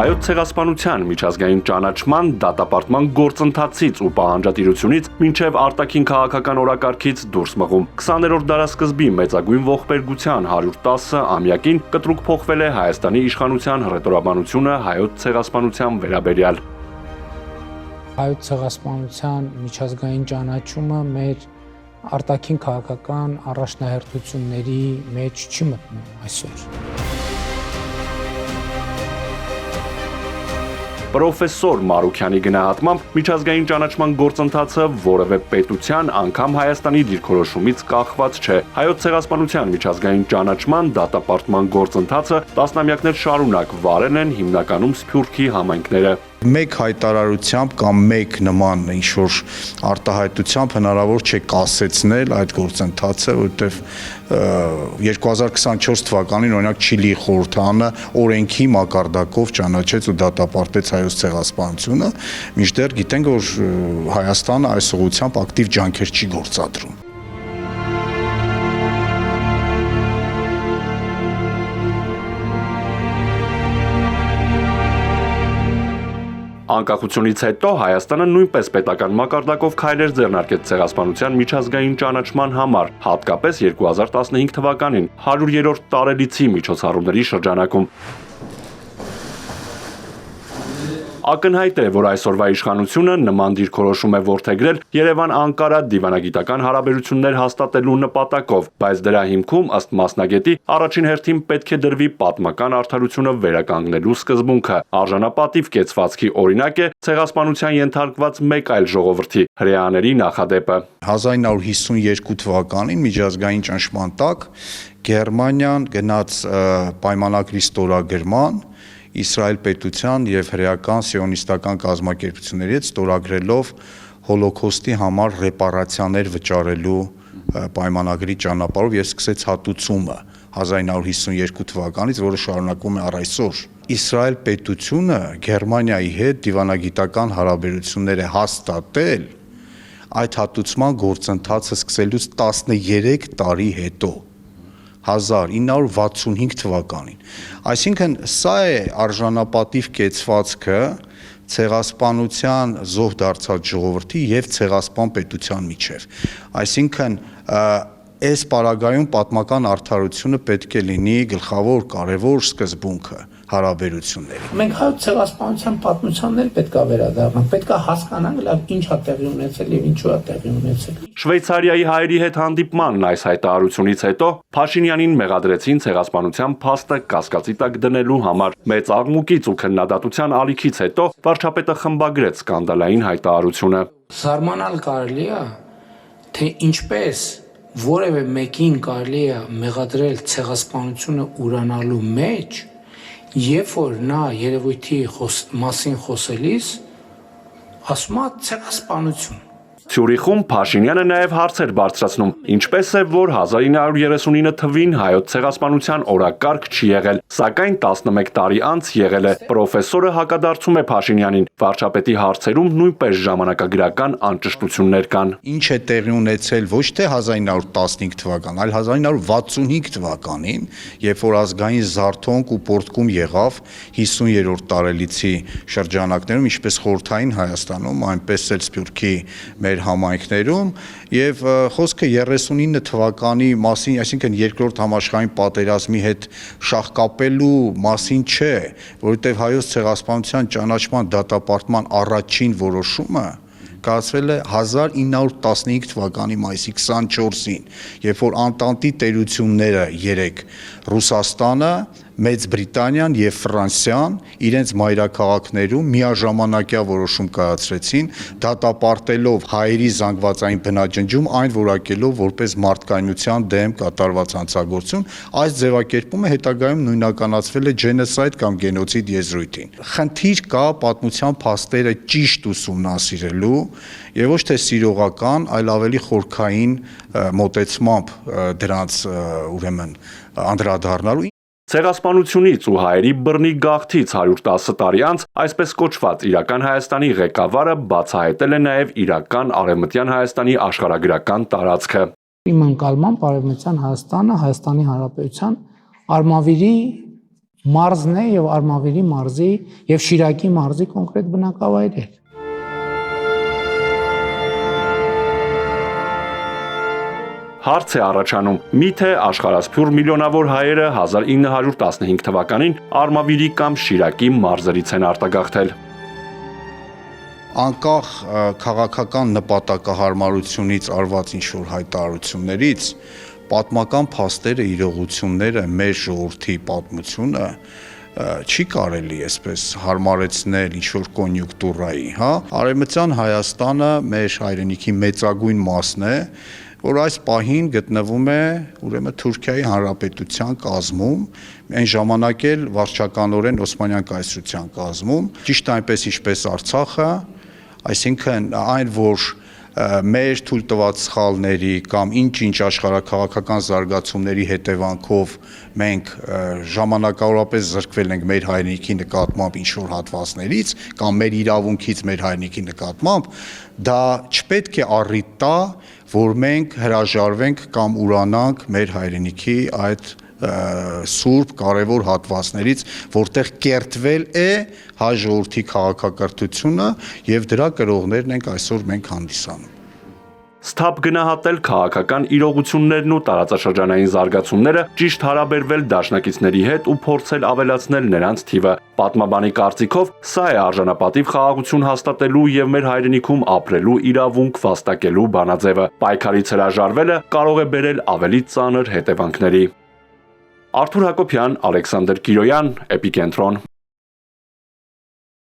Հայոց ցեղասպանության միջազգային ճանաչման, դատապարտման գործընթացից ու պահանջատիրությունից մինչև արտաքին քաղաքական օրակարգից դուրս մղում։ 20-րդ դարասկզբի մեծագույն ողբերգության 110 ամյակին կտրուկ փոխվել է Հայաստանի իշխանության հռետորաբանությունը հայոց ցեղասպանության վերաբերյալ։ Հայոց ցեղասպանության միջազգային ճանաչումը մեր արտաքին քաղաքական առաջնահերթությունների մեջ չի մտնում այսօր։ Պրոֆեսոր Մարուքյանի գնահատմամբ միջազգային ճանաչման գործընթացը որևէ պետության, անգամ Հայաստանի դիրքորոշումից կախված չէ։ Հայոց ցեղասպանության միջազգային ճանաչման դատապարտման գործընթացը տասնամյակներ շարունակ վարել են հիմնականում Սփյուռքի համայնքները։ Մեկ հայտարարությամբ կամ մեկ նման ինչ-որ արտահայտությամբ հնարավոր չէ կասեցնել այդ գործընթացը, որովհետև 2024 թվականին օրինակ Չիլիի խորհրդարանը օրենքի մակարդակով ճանաչեց ու դատապարտեց հայոց ցեղասպանությունը, մինչդեռ գիտենք, որ Հայաստանը այս ուղղությամբ ակտիվ ջանքեր չի գործադրում։ Անկախությունից հետո Հայաստանը նույնպես պետական մակարդակով քայլեր ձեռնարկեց ցեղասպանության միջազգային ճանաչման համար, հատկապես 2015 թվականին 100-րդ տարելիցի միջոցառումների շրջանակում։ Ակնհայտ է, որ այսօրվա իշխանությունը նման դիրքորոշում է որդեգրել Երևան-Անկարա դիվանագիտական հարաբերություններ հաստատելու նպատակով, բայց դրա հիմքում, ըստ մասնագետի, առաջին հերթին պետք է դրվի պատմական արդարությունը վերականգնելու սկզբունքը։ Արժանապատիվ կեցվածքի օրինակ է ցեղասպանության ենթարկված մեկ այլ ժողովրդի՝ հրեաների նախադեպը։ 1952 թվականին միջազգային ճնշման տակ Գերմանիան գնաց պայմանագրի ստորագրման Իսրայել պետության եւ հրեական սիոնիստական կազմակերպությունների հետ ստորագրելով հոլոկոստի համար ռեպարացիաներ վճարելու պայմանագրի ճանապարհով եւ սկսեց հատուցումը 1952 թվականից, որը շարունակվում է առ այսօր։ Իսրայել պետությունը Գերմանիայի հետ դիվանագիտական հարաբերություններ է հաստատել այդ հատուցման գործընթացը սկսելուց 13 տարի հետո 1965 թվականին։ Այսինքն սա է արժանապատիվ կեցվածքը ցեղասպանության զոհ դարձած ժողովրդի եւ ցեղասպան պետության միջև։ Այսինքն այս պարագայում պատմական արդարությունը պետք է լինի գլխավոր կարևոր սկզբունքը հարաբերությունների։ Մենք հայոց ցեղասպանության պատմությանն պետք է վերադառնանք, պետք է հասկանանք լավ ինչ է տեղի ունեցել եւ ինչու է տեղի ունեցել։ Շվեյցարիայի հայերի հետ հանդիպմանն այս հայտարարությունից հետո Փաշինյանին մեղադրեցին ցեղասպանության փաստը կասկածի տակ դնելու համար։ Մեծ աղմուկից ու քննադատության ալիքից հետո վարչապետը խմբագրեց սկանդալային հայտարարությունը։ Զարմանալ կարելի է, թե ինչպես որևէ մեկին կարելի է մեղադրել ցեղասպանությունը ուրանալու մեջ, երբ որ նա երևույթի մասին խոսելիս ասում է ցեղասպանություն։ Ցյուրիխում Փաշինյանը նաև հարցեր բարձրացնում, ինչպես է, որ 1939 թվին հայոց ցեղասպանության օրակարգ չի եղել, սակայն 11 տարի անց եղել է։ Պրոֆեսորը հակադարձում է Փաշինյանին, վարչապետի հարցերում նույնպես ժամանակագրական անճշտություններ կան։ Ինչ է տեղի ունեցել ոչ թե 1915 թվական, այլ 1965 թվականին, երբ որ ազգային զարթոնք ու պոռթկում եղավ 50-րդ տարելիցի շրջանակներում, ինչպես խորհրդային Հայաստանում, այնպես էլ Սփյուռքի մեր համայնքներում եւ խոսքը 39 թվականի մասին, այսինքն երկրորդ համաշխարհային պատերազմի հետ շահկապելու մասին չէ, որովհետեւ հայոց ցեղասպանության ճանաչման դատապարտման առաջին որոշումը կայացվել է 1915 թվականի մայիսի 24-ին, երբ որ Անտանտի տերությունները երեք Ռուսաստանը, Մեծ Բրիտանիան եւ Ֆրանսիան իրենց մայրաքաղաքներում միաժամանակյա որոշում կայացրեցին, դատապարտելով հայերի զանգվածային բնաջնջում, այն որակելով որպես մարդկայնության դեմ կատարված հանցագործություն, այս ձևակերպումը հետագայում նույնականացվել է ջենոսայդ կամ գենոցիդ եզրույթին։ Խնդիր կա պատմության փաստերը ճիշտ ուսումնասիրելու եւ ոչ թե սիրողական, այլ ավելի խորքային մոտեցմամբ դրանց ուրեմն անդրադառնալու։ Ցեղասպանությունից ու հայերի բռնի գաղթից 110 տարի անց այսպես կոչված իրական Հայաստանի ղեկավարը բացահայտել է նաև իրական արևմտյան Հայաստանի աշխարհագրական տարածքը։ Իմ ընկալմամբ արևմտյան Հայաստանը Հայաստանի Հանրապետության արմավիրի մարզն է եւ Արմավիրի մարզի եւ Շիրակի մարզի կոնկրետ բնակավայրեր։ Հարց է առաջանում, միթե աշխարհասփյուր միլիոնավոր հայերը 1915 թվականին Արմավիրի կամ Շիրակի մարզերից են արտագաղթել։ Անկախ քաղաքական նպատակահարմարությունից արված ինչ-որ հայտարարություններից, պատմական փաստերը, իրողությունները, մեր ժողովրդի պատմությունը չի կարելի այսպես հարմարեցնել ինչ-որ կոնյունկտուրայի, հա։ Արևմտյան Հայաստանը մեր հայրենիքի մեծագույն մասն է, որ այս պահին գտնվում է ուրեմն Թուրքիայի Հանրապետության կազմում, այն ժամանակ էլ վարչականորեն Օսմանյան կայսրության կազմում, ճիշտ այնպես ինչպես Արցախը, այսինքն այն, որ մեր թույլ տված սխալների կամ ինչ-ինչ աշխարհաքաղաքական զարգացումների հետևանքով մենք ժամանակավորապես զրկվել ենք մեր հայրենիքի նկատմամբ ինչ-որ հատվածներից կամ մեր իրավունքից մեր հայրենիքի նկատմամբ, դա չպետք է առիթ տա, որ մենք հրաժարվենք կամ ուրանանք մեր հայրենիքի այդ սուրբ կարևոր հատվածներից, որտեղ կերտվել է հայ ժողովրդի քաղաքակրթությունը եւ դրա կրողներն ենք այսօր մենք հանդիսանում։ Սթափ գնահատել քաղաքական իրողություններն ու տարածաշրջանային զարգացումները, ճիշտ հարաբերվել դաշնակիցների հետ ու փորձել ավելացնել նրանց թիվը։ Պատմաբանի կարծիքով սա է արժանապատիվ խաղաղություն հաստատելու եւ մեր հայրենիքում ապրելու իրավունք վաստակելու բանաձևը։ Պայքարից հրաժարվելը կարող է բերել ավելի ծանր հետևանքների։ Արթուր Հակոբյան, Ալեքսանդր Կիրոյան, Էպիկենտրոն։